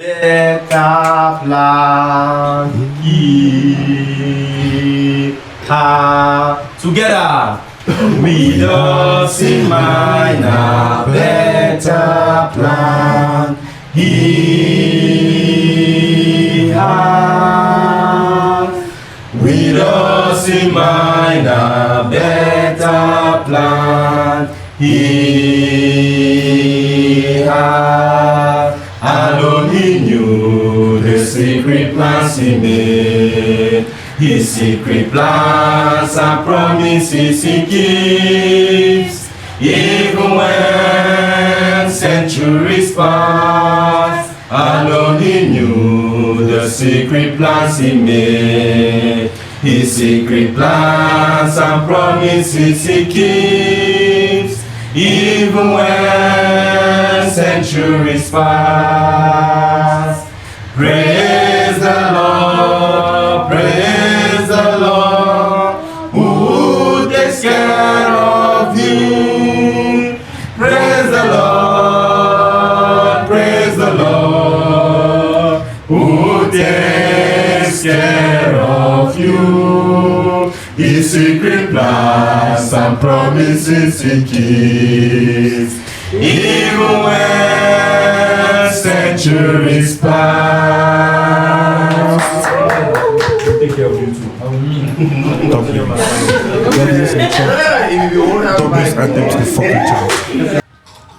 better plan. Together. With us in mind, a better plan. He has. With us in mind, a better plan. He has. Alone he knew the secret plans he made. His secret plans and promises he keeps. Even when centuries pass, alone he knew the secret plans he made. His secret plans and promises he keeps. Even when centuries pass. Praise the Lord, praise the Lord, who takes care of you. Praise the Lord, who takes care of you. His secret plans and promises he keeps, even when centuries pass. Take care of you too.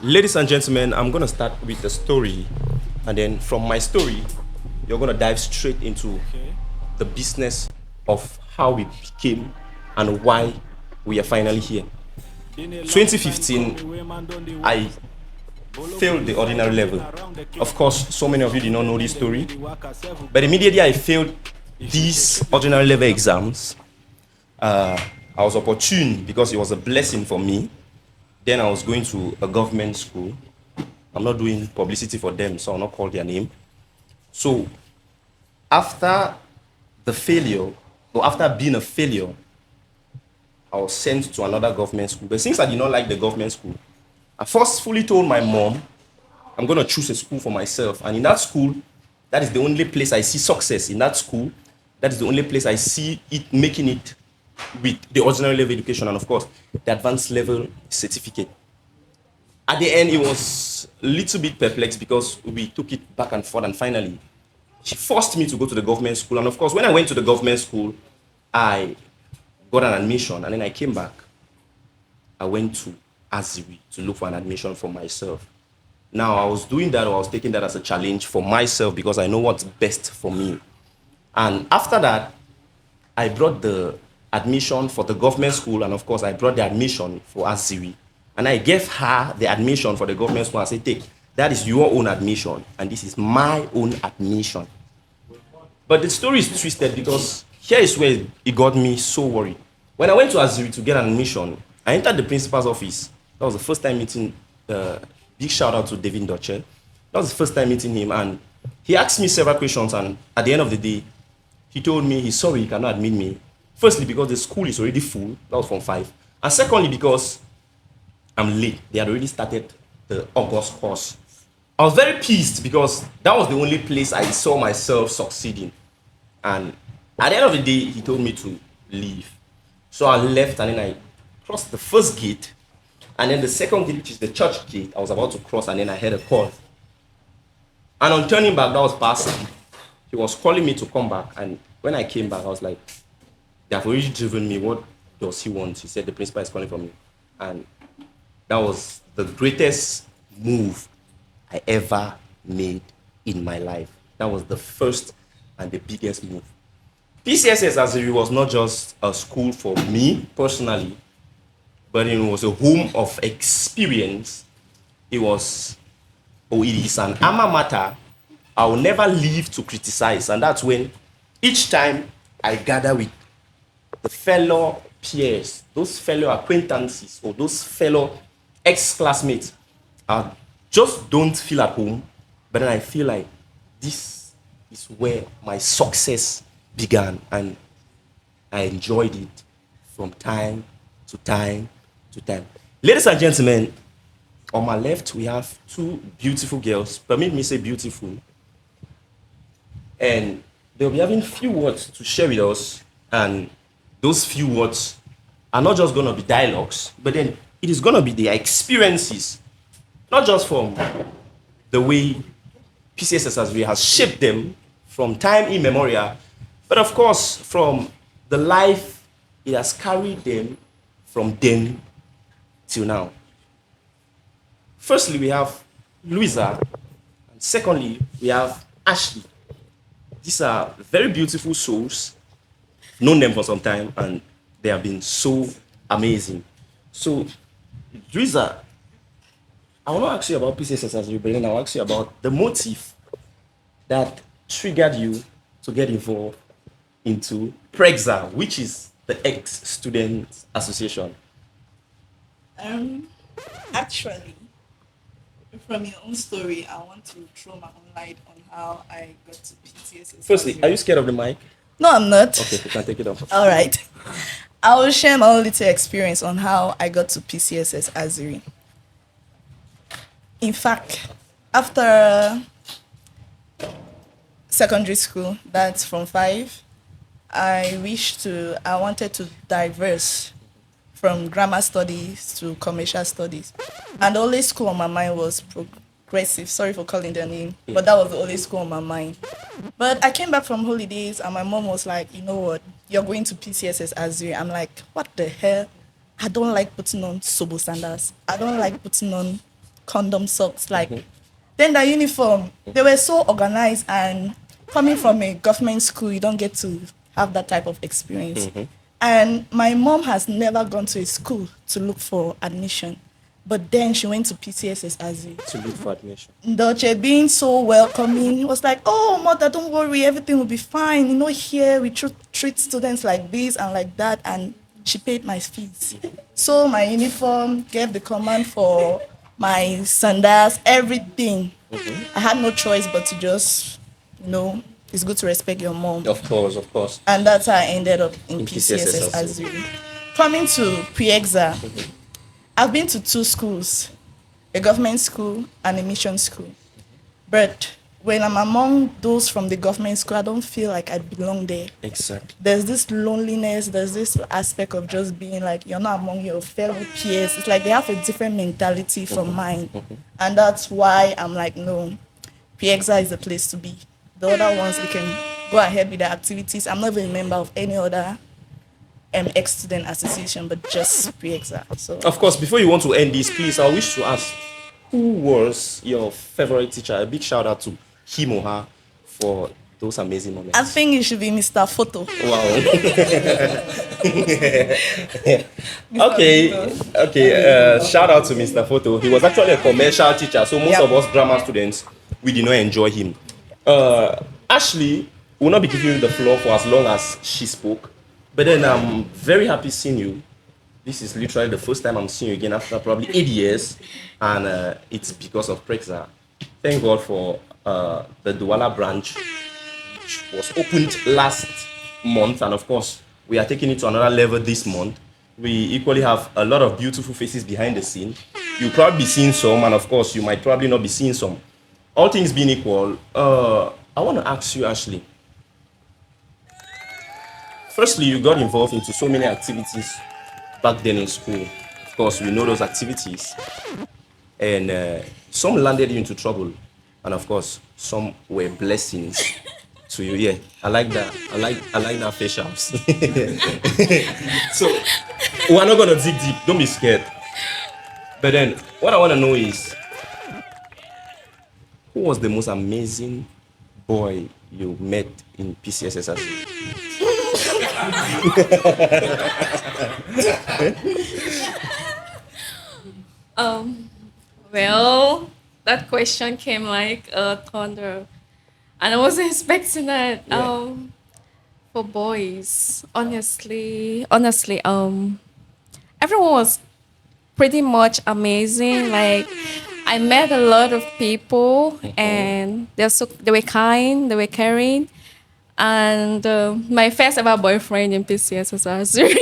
Ladies and gentlemen, I'm gonna start with a story, and then from my story, you're gonna dive straight into the business of how we became and why we are finally here. 2015, I failed the ordinary level. Of course, so many of you did not know this story, but immediately I failed these ordinary level exams. I was opportune because it was a blessing for me. Then I was going to a government school. I'm not doing publicity for them, so I'll not call their name. So after the failure, or after being a failure, I was sent to another government school. But since I did not like the government school, I forcefully told my mom, I'm going to choose a school for myself. And in that school, that is the only place I see success. In that school, that is the only place I see it making it with the ordinary level education and, of course, the advanced level certificate. At the end, it was a little bit perplexed because we took it back and forth, and finally, she forced me to go to the government school. And, of course, when I went to the government school, I got an admission, and then I came back. I went to Aziri to look for an admission for myself. Now, I was doing that, or I was taking that as a challenge for myself because I know what's best for me. And after that, I brought the admission for the government school, and of course, I brought the admission for Aziri. And I gave her the admission for the government school. I said, take, that is your own admission, and this is my own admission. But the story is twisted because here is where it got me so worried. When I went to Aziri to get an admission, I entered the principal's office. That was the first time meeting, big shout out to David Doche. That was the first time meeting him, and he asked me several questions, and at the end of the day, he told me he's sorry he cannot admit me. Firstly, because the school is already full, that was from 5. And secondly, because I'm late. They had already started the August course. I was very pissed because that was the only place I saw myself succeeding. And at the end of the day, he told me to leave. So I left, and then I crossed the first gate. And then the second gate, which is the church gate, I was about to cross, and then I heard a call. And on turning back, that was Pastor. He was calling me to come back. And when I came back, I was like, they have already driven me. What does he want? He said the principal is calling for me. And that was the greatest move I ever made in my life. That was the first and the biggest move. PCSS Aziri was not just a school for me personally, but it was a home of experience. It is an alma mater I will never leave to criticize. And that's when each time I gather with the fellow peers, those fellow acquaintances, or those fellow ex-classmates, I just don't feel at home, but then I feel like this is where my success began, and I enjoyed it from time to time to time. Ladies and gentlemen, on my left, we have two beautiful girls. Permit me say beautiful. and they'll be having few words to share with us, and those few words are not just going to be dialogues, but then it is going to be their experiences, not just from the way PCSSSV has shaped them from time immemorial, but of course from the life it has carried them from then till now. Firstly, we have Louisa, and secondly, we have Ashley. These are very beautiful souls, known them for some time, and they have been so amazing. So, Louisa, I want to ask you about PCSSSV, but then I'll ask you about the motive that triggered you to get involved into PREAXSA, which is the ex-student association. Actually, from your own story, I want to throw my own light on how I got to PCSSSV. Firstly, are you scared of the mic? No, I'm not. Okay, you can take it off. All right. I will share my own little experience on how I got to PCSSSV. In fact, after secondary school, that's from 5, I wanted to diverse from grammar studies to commercial studies. And the only school on my mind was progressive. Sorry for calling their name, but that was the only school on my mind. But I came back from holidays and my mom was like, you know what, you're going to PCSSSV. I'm like, what the hell? I don't like putting on Sobo sandals. I don't like putting on condom socks. Like, then the uniform, they were so organized, and coming from a government school, you don't get to have that type of experience. And my mom has never gone to a school to look for admission. But then she went to PCSSSV. To look for admission. Dolce being so welcoming, he was like, oh, mother, don't worry, everything will be fine. You know, here we treat students like this and like that. And she paid my fees. So my uniform, gave the command for my sandals, everything. I had no choice but to just, it's good to respect your mom. Of course, of course. And that's how I ended up in PCSSSV. Coming to PREAXSA, I've been to 2 schools, a government school and a mission school. But when I'm among those from the government school, I don't feel like I belong there. Exactly. There's this loneliness, there's this aspect of just being like, you're not among your fellow peers. It's like they have a different mentality from mine. And that's why I'm like, no, PREAXSA is the place to be. The other ones, we can go ahead with the activities. I'm not even a member of any other ex-student association, but just PREAXSA. So, of course, before you want to end this, please, I wish to ask, who was your favorite teacher? A big shout out to him or her for those amazing moments. I think it should be Mr. Photo. Wow. Okay. Shout out to Mr. Photo. He was actually a commercial teacher, so most of us grammar students, we did not enjoy him. Ashley will not be giving you the floor for as long as she spoke, but then I'm very happy seeing you. This is literally the first time I'm seeing you again after probably 8 years, and it's because of PREAXSA. Thank God for the Douala branch, which was opened last month, and of course we are taking it to another level this month. We equally have a lot of beautiful faces behind the scene. You'll probably be seeing some, and of course you might probably not be seeing some. All things being equal, I want to ask you, Ashley. Firstly, you got involved into so many activities back then in school. Of course, we know those activities. And some landed you into trouble. And of course, some were blessings to you. Yeah, I like that. I like that facials. So, we're not going to dig deep. Don't be scared. But then, what I want to know is, who was the most amazing boy you met in PCSSSV? Well, that question came like thunder, and I wasn't expecting that. Yeah. For boys, honestly, everyone was pretty much amazing. Like, I met a lot of people, and they were kind, they were caring, and my first ever boyfriend in PCSSV.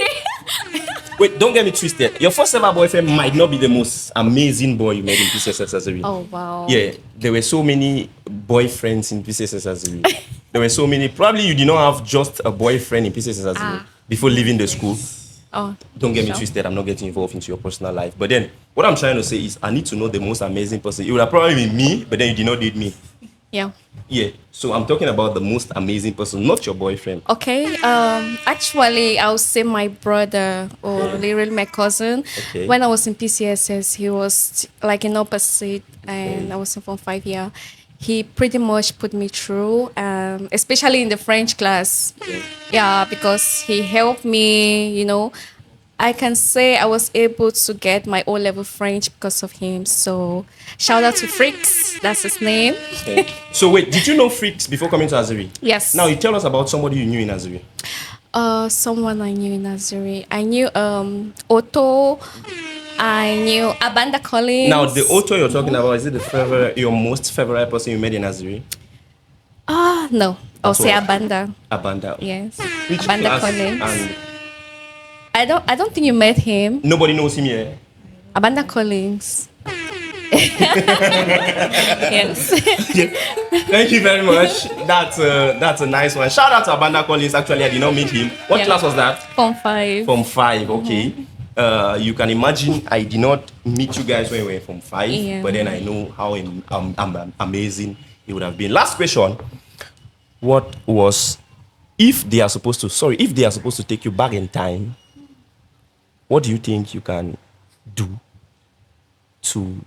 Wait, don't get me twisted. Your first ever boyfriend might not be the most amazing boy you met in PCSSV. Oh, wow. Yeah, there were so many boyfriends in PCSSV. There were so many. Probably you did not have just a boyfriend in PCSS as before leaving the school. Oh, Don't get me twisted. I'm not getting involved into your personal life. But then, what I'm trying to say is, I need to know the most amazing person. It would have probably been me, but then you did not date me. yeah. Yeah. So I'm talking about the most amazing person, not your boyfriend. Okay. Actually, I would say my brother or literally my cousin. Okay. When I was in PCSS, he was like in opposite, and I was in Form 5 year. He pretty much put me through, especially in the French class. Yeah, because he helped me, you know. I can say I was able to get my O-level French because of him. So shout out to Freaks, that's his name. Okay. So wait, did you know Freaks before coming to Azuri? Yes. Now you tell us about somebody you knew in Azuri. Someone I knew in Azuri. I knew Otto. I knew Abanda Collins. Now the Otto you're talking about, is it your most favorite person you met in Azuri? No. I'll say what? Abanda. Abanda. Yes. Which Abanda class? Collins. And I don't think you met him. nobody knows him here. Abanda Collins. Yes. Thank you very much. That's a nice one. Shout out to Abanda Collins. Actually, I did not meet him. What class was that? Form 5. Form 5. Okay. You can imagine I did not meet you guys when we were from 5, Yeah. but then I know how amazing it would have been. Last question. What was, if they are supposed to take you back in time, what do you think you can do to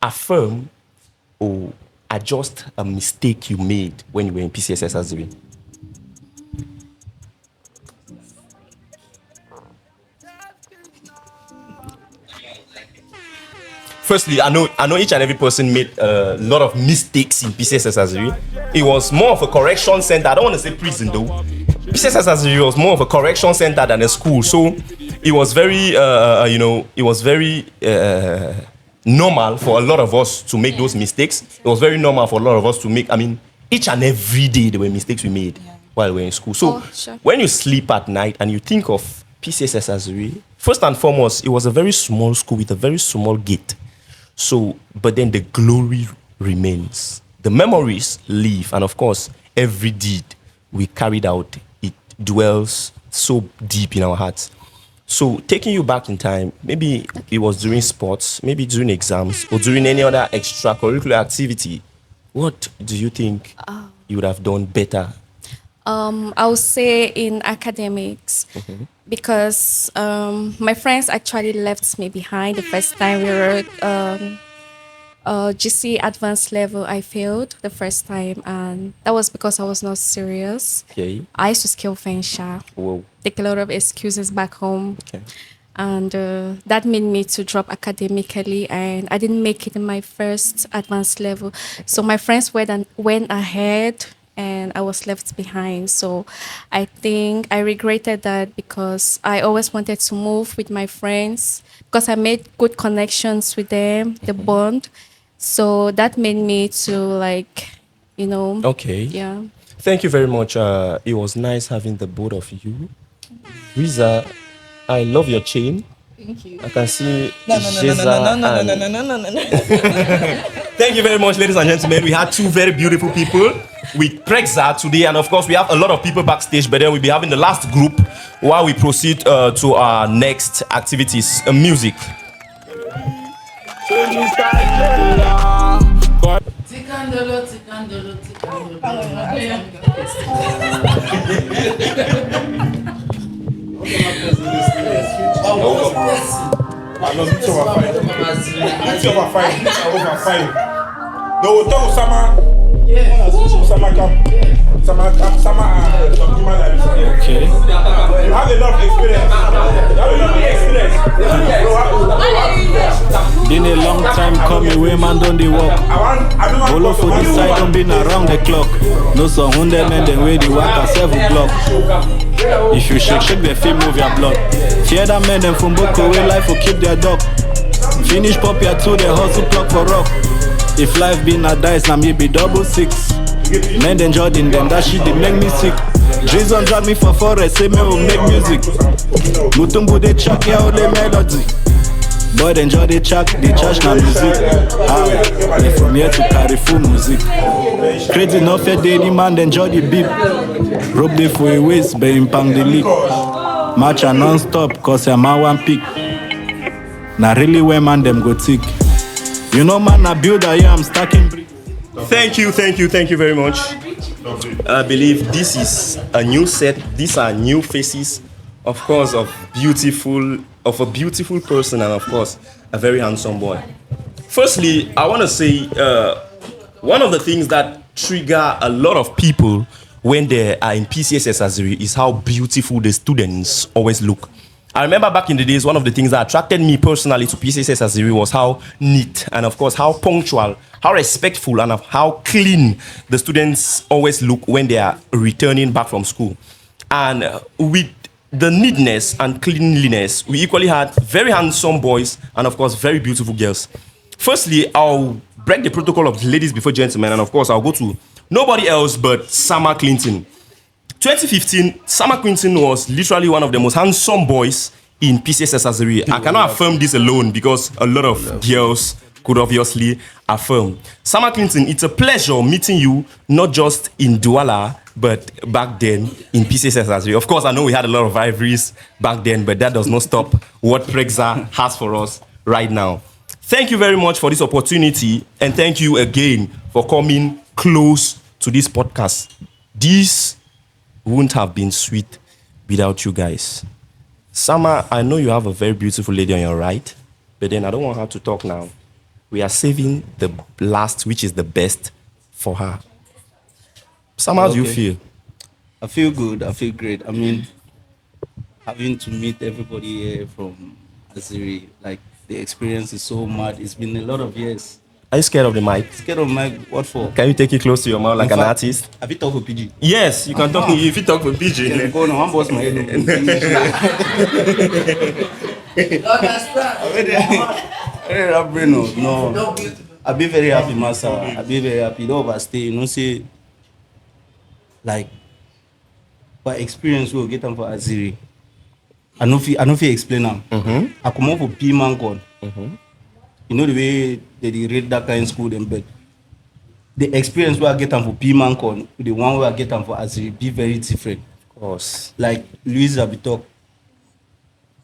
affirm or adjust a mistake you made when you were in PCSS Azuri? Firstly, I know each and every person made a lot of mistakes in PCSS Azuri. It was more of a correction center. I don't want to say prison though. PCSS Azuri was more of a correction center than a school. So it was very, normal for a lot of us to make those mistakes. It was very normal for a lot of us to make, each and every day there were mistakes we made while we were in school. So Sure. when you sleep at night and you think of PCSS Azuri, first and foremost, it was a very small school with a very small gate. So, but then the glory remains. The memories live. And of course, every deed we carried out, it dwells so deep in our hearts. So taking you back in time, maybe it was during sports, maybe during exams, or during any other extracurricular activity. What do you think you would have done better? I would say in academics, because my friends actually left me behind the first time we were GC advanced level. I failed the first time, and that was because I was not serious. Okay. I used to skill fensha, Whoa. take a lot of excuses back home. Okay. And that made me to drop academically, and I didn't make it in my first advanced level. So my friends went ahead, and I was left behind. So I think I regretted that, because I always wanted to move with my friends, because I made good connections with them, the bond. So that made me to Okay. Yeah. Thank you very much. It was nice having the both of you. Riza, I love your chain. Thank you. I can see No. Thank you very much, ladies and gentlemen. We had two very beautiful people with PREAXSA today, and of course we have a lot of people backstage, but then we'll be having the last group while we proceed to our next activities, music. No, don't Sama. Yeah. Sama come. Okay. You have a lot of experience. Been a long time coming, way man don't they walk. Bolo for this side don't been around the clock. No some 100 men then way they work at 7 o'clock. If you shake the film move your blood. Fear that men them from Boko way life will keep their dog. Finish pop your 2 the hustle clock for rock. If life been a dice now maybe 666. Men then Jordan them that shit they make me sick. Jason drag me for forest say me will make music. Mutumbu they check yeah all the melody. Boy, they enjoy the track, the church na music. How? They from here to carry full music. Crazy enough, the man, they enjoy the beat. Rope the for a waist, but him pang the leak. Match a non-stop, cause a man one pick. Now really where man them go tick. You know man, I build a I'm stacking bricks. Thank you very much. I believe this is a new set. These are new faces, of course, of a beautiful person, and of course, a very handsome boy. Firstly, I want to say one of the things that trigger a lot of people when they are in PCSS Aziri is how beautiful the students always look. I remember back in the days, one of the things that attracted me personally to PCSS Aziri was how neat and, of course, how punctual, how respectful, and how clean the students always look when they are returning back from school. And with the neatness and cleanliness, we equally had very handsome boys and, of course, very beautiful girls. Firstly, I'll break the protocol of ladies before gentlemen, and, of course, I'll go to nobody else but Sama Clinton. 2015, Sama Clinton was literally one of the most handsome boys in PCSS Aziri. I cannot affirm this alone because a lot of girls could obviously affirm. Sama Clinton, it's a pleasure meeting you, not just in Douala, but back then in PCSS Aziri. Of course, I know we had a lot of ivories back then, but that does not stop what PREAXSA has for us right now. Thank you very much for this opportunity, and thank you again for coming close to this podcast. This wouldn't have been sweet without you guys. Sama, I know you have a very beautiful lady on your right, but then I don't want her to talk now. We are saving the last, which is the best, for her. Sama, how do you feel? I feel good. I feel great. I mean, having to meet everybody here from Aziri, like the experience is so mad. It's been a lot of years. Are you scared of the mic? Scared of mic? What for? Can you take it close to your mouth like an artist? Have you talked with PG? Yes, you can talk. If you talk with PG. Yeah, go on. I'm boss my head. No. I'll be very happy, Master. I'll be very happy. Don't overstay. You know, say, like, by experience, we'll get them for Aziri. I know if you explain them. I come up for P-Man call. You know the way they read that kind of school, them, but the experience we are getting for P-Man con, the one we are getting for Aziri, be very different. Of course. Like Louis Abitok,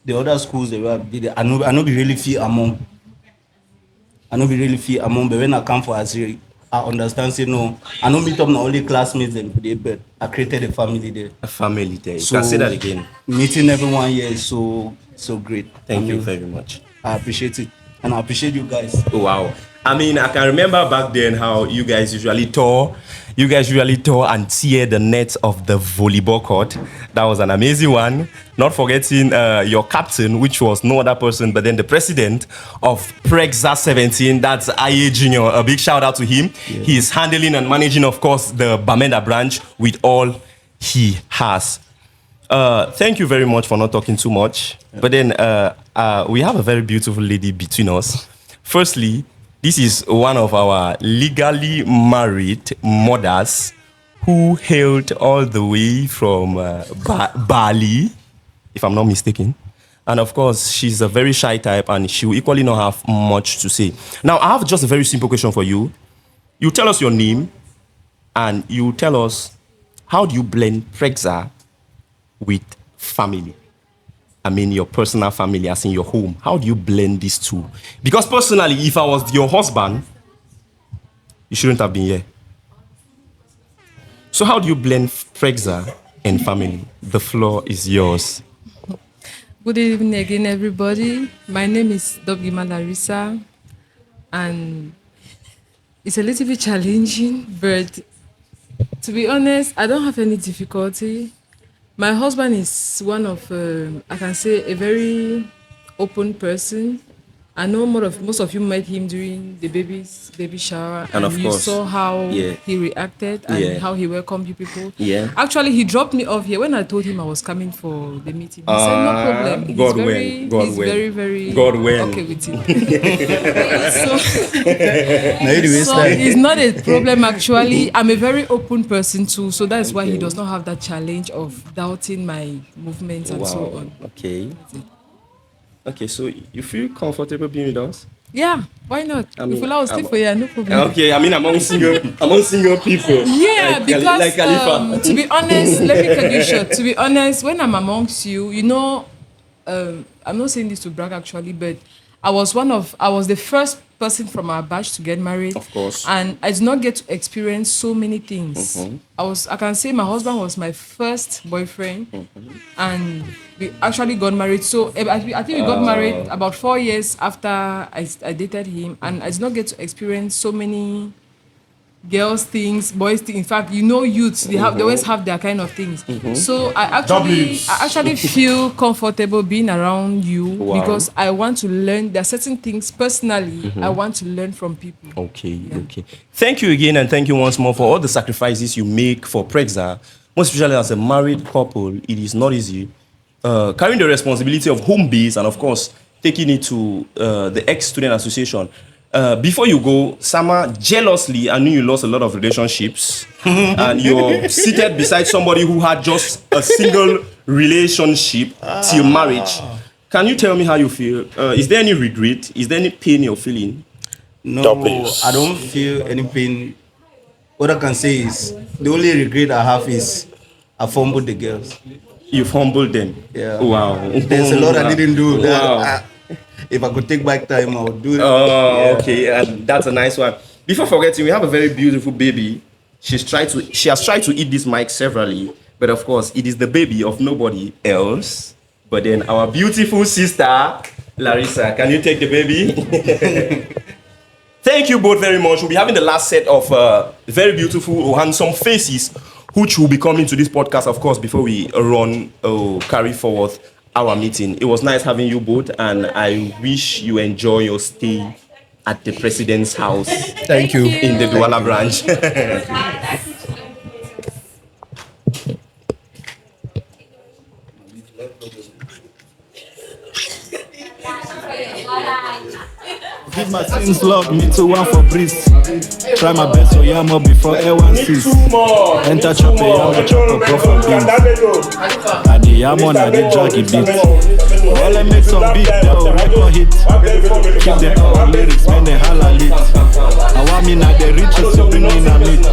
the other schools they were, I know be really feel among. But when I come for Aziri, I understand. Say no, I know meet up not only classmates them today, but I created a family there. A family there. So, you can say that again. Meeting everyone here is so great. Thank you very much. I appreciate it. And I appreciate you guys. Wow. I mean, I can remember back then how you guys usually tore and tear the net of the volleyball court. That was an amazing one. Not forgetting your captain, which was no other person but then the president of PREAXSA 17. That's IA Junior. A big shout out to him. Yeah. He's handling and managing, of course, the Bamenda branch with all he has. Thank you very much for not talking too much. Yeah. But then we have a very beautiful lady between us. Firstly, this is one of our legally married mothers who hailed all the way from Bali, if I'm not mistaken. And of course, she's a very shy type and she will equally not have much to say. Now, I have just a very simple question for you. You tell us your name and you tell us how do you blend PREAXSA with family? I mean, your personal family, as in your home. How do you blend these two? Because personally, if I was your husband, you shouldn't have been here. So how do you blend PREAXSA and family? The floor is yours. Good evening again, everybody. My name is Douala Larissa, and it's a little bit challenging, but to be honest, I don't have any difficulty. My husband is one of, I can say, a very open person. I know most of you met him during the baby shower, and of course, you saw how he reacted and how he welcomed you people. Yeah. Actually, he dropped me off here when I told him I was coming for the meeting. He said, no problem. He's very okay with it. So it's not a problem, actually. I'm a very open person too, so that's why he does not have that challenge of doubting my movements and so on. Okay. Okay, so you feel comfortable being with us? Yeah, why not? I mean, if I will stay for you, no problem. Okay, I mean among single people. Yeah, because like Khalifa. to be honest, let me cut you short. To be honest, when I'm amongst you, you know, I'm not saying this to brag actually, but I was the first person from our batch to get married. Of course. And I did not get to experience so many things. I can say my husband was my first boyfriend, and we actually got married. So I think we got married about 4 years after I dated him, and I did not get to experience so many girls things, boys things. In fact, you know, youths they always have their kind of things. So I actually feel comfortable being around you because I want to learn. There are certain things personally I want to learn from people. Okay. Thank you again, and thank you once more for all the sacrifices you make for PREAXSA. Most especially as a married couple, it is not easy. Carrying the responsibility of home base and of course taking it to the ex-student association. Before you go, Sama, jealously, I knew you lost a lot of relationships and you're seated beside somebody who had just a single relationship till marriage. Can you tell me how you feel? Is there any regret? Is there any pain you're feeling? No, I don't feel any pain. What I can say is, the only regret I have is I fumbled the girls. You've humbled them? Yeah. Wow. There's a lot I didn't do. Wow. If I could take back time, I would do it. Oh, okay. And that's a nice one. Before forgetting, we have a very beautiful baby. She has tried to eat this mic severally, but of course, it is the baby of nobody else. But then our beautiful sister, Larissa, can you take the baby? Thank you both very much. We'll be having the last set of very beautiful, handsome faces, which will be coming to this podcast, of course, before we carry forward our meeting. It was nice having you both, and I wish you enjoy your stay at the president's house. Thank you. In the Douala branch. Give my sins love, me too one for breeze. Try my best for Yamo before everyone sees. Enter chopper, Yamo chopper, go for beans. I the Yamo, I the jaggy beat. Well, I make some beat, they'll record hit. Keep the power lyrics, man, they holla lit. I want me not the riches, so bring in a meat.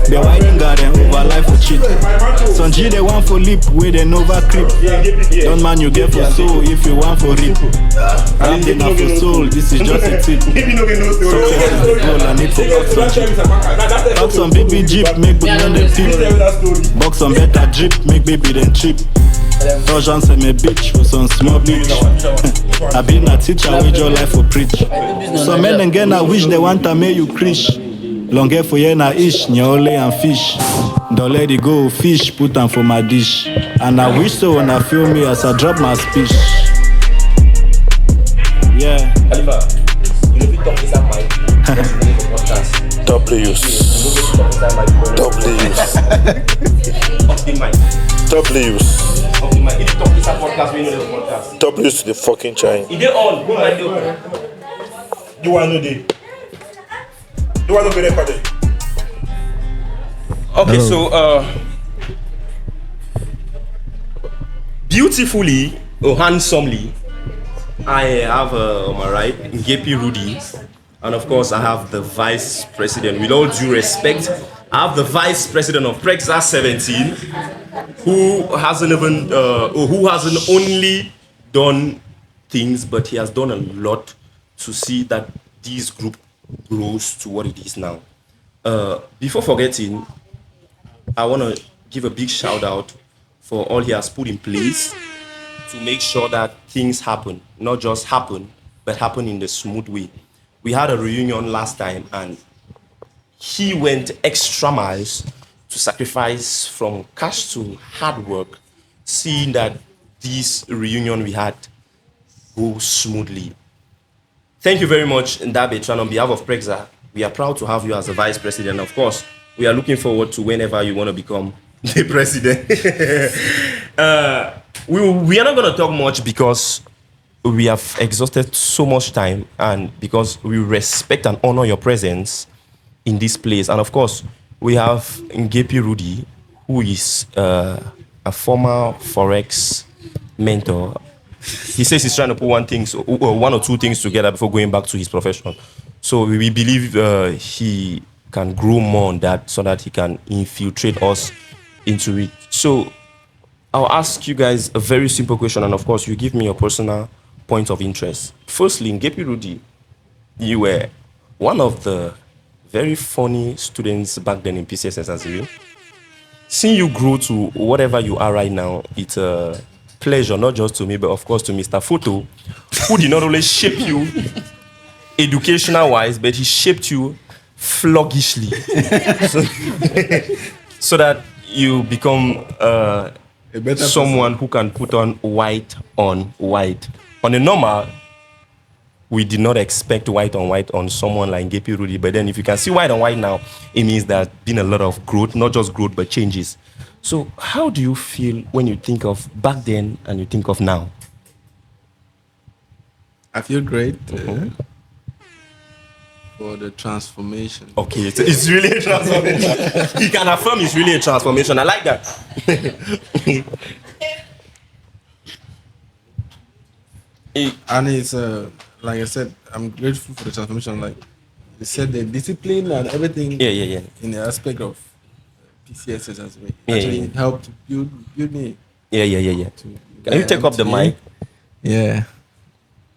The whining garden over life for cheat. Some G they want for lip, where they never creep. Don't man you get for soul if you want for rip. I'm the not for soul, this is just a tip. Success is the goal, I need for box on jeep. Box on baby jeep, make good on the tip. Box on better drip, make baby then cheap. Russian say me bitch for some small bitch. I been a teacher with your life for preach. Some men again I wish they want to make you preach. Longer for yena ish, nyole and fish. Don't let it go, fish, put them for my dish. And I wish so when I feel me as I drop my speech. Yeah. Khalifa, you know if you talk inside mic, W's. W's. If you talk inside podcast, we know there's a podcast. W's to the fucking chain. Is it on? Who might do? Do I know the? Do I know the record? Okay, so beautifully or handsomely, I have on my right EP Rudy, and of course I have the vice president. With all due respect, I have the vice president of PREAXSA 17, who hasn't only done things, but he has done a lot to see that this group grows to what it is now. Before forgetting, I want to give a big shout out for all he has put in place to make sure that things happen, not just happen, but happen in the smooth way. We had a reunion last time and he went extra miles to sacrifice from cash to hard work, seeing that this reunion we had go smoothly. Thank you very much, Ndabe Tran. On behalf of PREAXSA, we are proud to have you as the vice president. Of course, we are looking forward to whenever you want to become the president. We are not going to talk much because we have exhausted so much time and because we respect and honor your presence in this place. And of course, we have Ngepi Rudy, who is a former Forex mentor, he says he's trying to put one or two things together before going back to his profession. So we believe he can grow more on that so that he can infiltrate us into it. So I'll ask you guys a very simple question, and of course, you give me your personal point of interest. Firstly, in Ngepi Rudy, you were one of the very funny students back then in PCSS Aziri. Seeing you grow to whatever you are right now, it's a pleasure, not just to me, but of course to Mr. Photo, who did not only shape you educational-wise, but he shaped you floggishly. so that you become someone who can put on white on white. On a normal, we did not expect white on someone like Ngepi Rudy, but then if you can see white on white now, it means there's been a lot of growth, not just growth, but changes. So how do you feel when you think of back then and you think of now? I feel great for the transformation. Okay, it's really a transformation. He can affirm it's really a transformation. I like that. And it's like I said, I'm grateful for the transformation. Like you said, the discipline and everything. Yeah. In the aspect of PCSS as well. Actually helped build me. Yeah. Can you take up the mic? Yeah.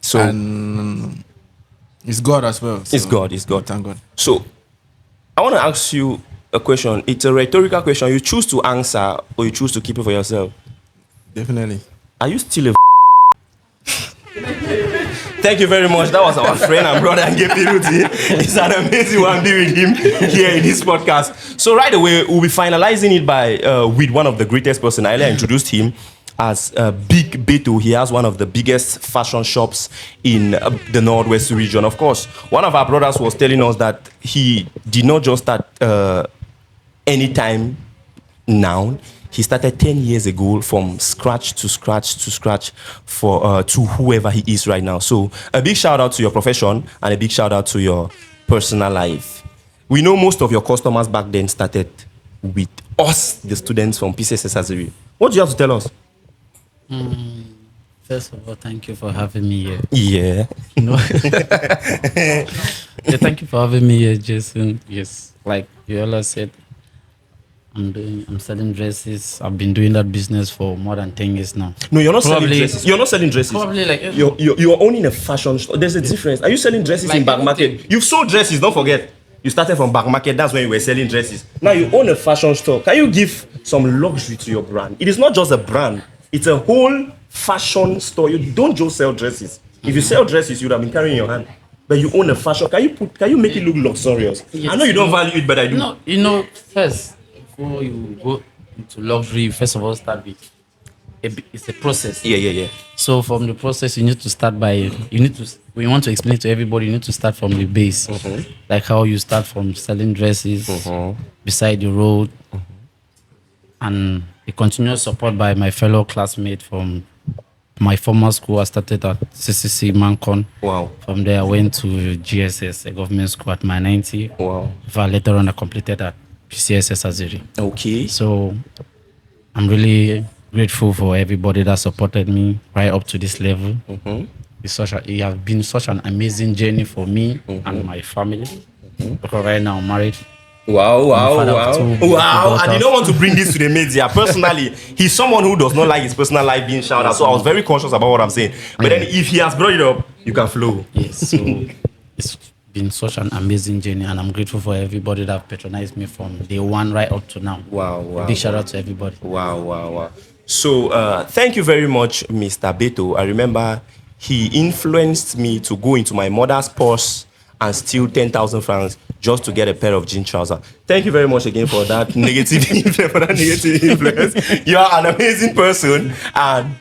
So and it's God as well. So it's God. Thank God. So I want to ask you a question. It's a rhetorical question. You choose to answer or you choose to keep it for yourself. Definitely. Are you still a Thank you very much. That was our friend and brother Ngepi Rudy. It's an amazing one being with him here in this podcast. So right away, we'll be finalizing it by with one of the greatest person. I earlier introduced him as Big Beto. He has one of the biggest fashion shops in the Northwest region. Of course, one of our brothers was telling us that he did not just start anytime now. He started 10 years ago from scratch for to whoever he is right now. So a big shout out to your profession and a big shout out to your personal life. We know most of your customers back then started with us, the students from PCSS Aziri. What do you have to tell us? First of all, thank you for having me here. Yeah. Thank you for having me here, Jason. Yes, like you all said, I'm selling dresses. I've been doing that business for more than 10 years now. No, you're not selling dresses. You're not selling dresses. Probably like you're owning a fashion store. There's a difference. Are you selling dresses like in back market? You've sold dresses, don't forget. You started from back market, that's when you were selling dresses. Now you own a fashion store. Can you give some luxury to your brand? It is not just a brand, it's a whole fashion store. You don't just sell dresses. If you sell dresses, you would have been carrying in your hand. But you own a fashion. Can you make it look luxurious? Yes. I know you don't value it, but I do. No, first, before you go into luxury, first of all, start with it's a process. Yeah. So from the process, you need to start by when you want to explain it to everybody, you need to start from the base. Like how you start from selling dresses beside the road, and the continuous support by my fellow classmates from my former school. I started at CCC Mancon. Wow. From there, I went to GSS, a government school at my 90. Wow. Later on, I completed at PCSS Aziri. Okay. So I'm really grateful for everybody that supported me right up to this level. It has been such an amazing journey for me and my family. Because right now I'm married. Wow. I did not want to bring this to the media. Personally, he's someone who does not like his personal life being shouted out. So I was very conscious about what I'm saying. But then if he has brought it up, you can flow. Yes. So it's been such an amazing journey, and I'm grateful for everybody that patronized me from day one right up to now. Wow. Big shout out to everybody. Wow. So thank you very much, Mr. Beto. I remember he influenced me to go into my mother's purse and steal 10,000 francs just to get a pair of jean trousers. Thank you very much again for that negative influence. You are an amazing person, and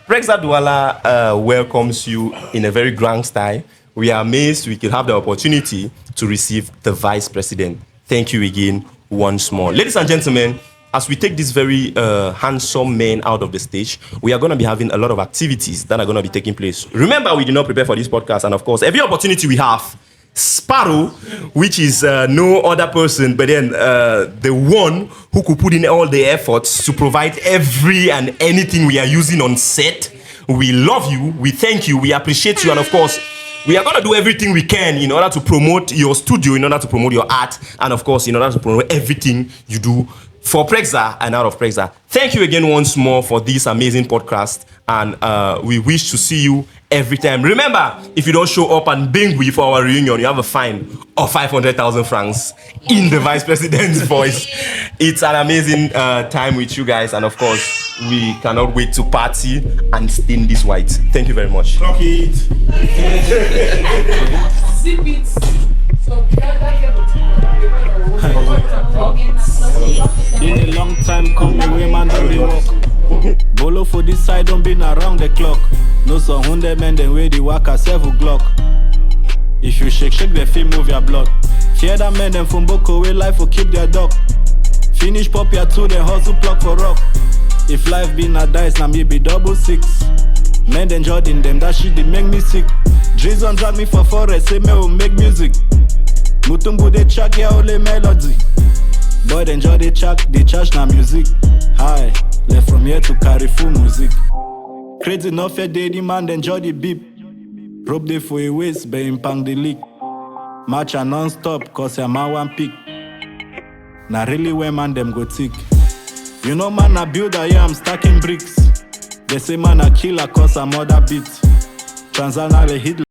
PREAXSA Douala welcomes you in a very grand style. We are amazed we could have the opportunity to receive the Vice President. Thank you again once more. Ladies and gentlemen, as we take this very handsome man out of the stage, we are going to be having a lot of activities that are going to be taking place. Remember, we did not prepare for this podcast, and of course, every opportunity we have, Sparrow, which is no other person but then the one who could put in all the efforts to provide every and anything we are using on set, we love you, we thank you, we appreciate you, and of course, we are going to do everything we can in order to promote your studio, in order to promote your art, and of course, in order to promote everything you do for PREAXSA and out of PREAXSA. Thank you again once more for this amazing podcast, and we wish to see you every time. Remember, if you don't show up and Bingui for our reunion, you have a fine of 500,000 francs in the Vice President's voice. It's an amazing time with you guys, and of course, we cannot wait to party and stain this white. Thank you very much. Clock it. Zip it. In a long time, come away, man, don't they walk. Bolo for this side, don't be around the clock. No so 100 men, then way the work at 7 o'clock. If you shake the feel move your blood. Fear that men, them from Boko, way life will keep their dog. Finish pop your 2, then hustle pluck for rock. If life been a dice, now me be 666. Men then Jordan, them that shit, they make me sick. Jason drag me for forest, say me will make music. Mutumbu they track, yeah, only melody. Boy then enjoy the track, they charge na music. Hi, left from here to carry full music. Crazy enough your daddy man, then enjoy the beep. Rope day for a waist, but him pang the leak. Match a non-stop, cause your man one pick. Na really where man them go tick. You know man a builder, yeah I'm stacking bricks. They say man a killer cause I'm other beat. Transana hit